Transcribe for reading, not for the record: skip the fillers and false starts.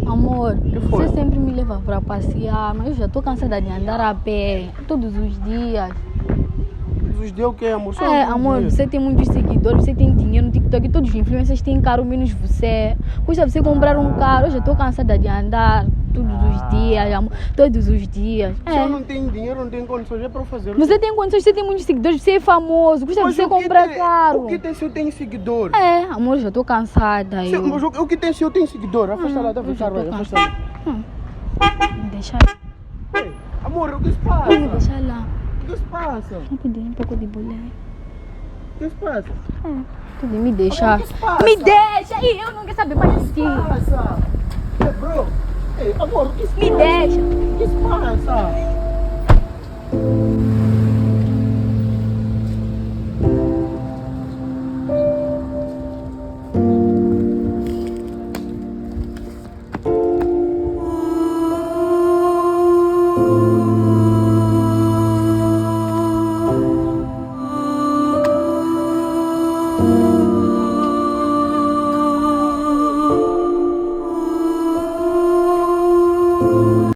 Amor, Que foi? você sempre me leva para passear, mas eu já estou cansada de andar a pé todos os dias. Os dias o que, amor? Só É, algum amor, dia. você tem muitos seguidores, você tem dinheiro no TikTok, todos os influencers têm carro menos você. Custa você comprar um carro, eu já estou cansada de andar todos os dias, amor, todos os dias. Se eu não tenho dinheiro, não tenho condições, é para eu fazer. Você tem condições, você tem muitos seguidores, você é famoso, custa Mas você o que comprar tem- carro. O que tem se eu tenho seguidor? É, amor, já estou cansada. Se- mas o que tem se eu tenho seguidor? Afasta lá, dá eu já carro aí, tô afasta lá. Me deixa, Ei, amor, o que se passa? me deixa lá. O que se passa? Vou pedir um pouco de bolé. O que se passa? Tudo me deixa. O que se passa? Me deixa! Ih, eu não quero saber mais de ti. Passa! Ei, bro! Ei, amor, o que se Me passa? deixa. O que se passa? Thank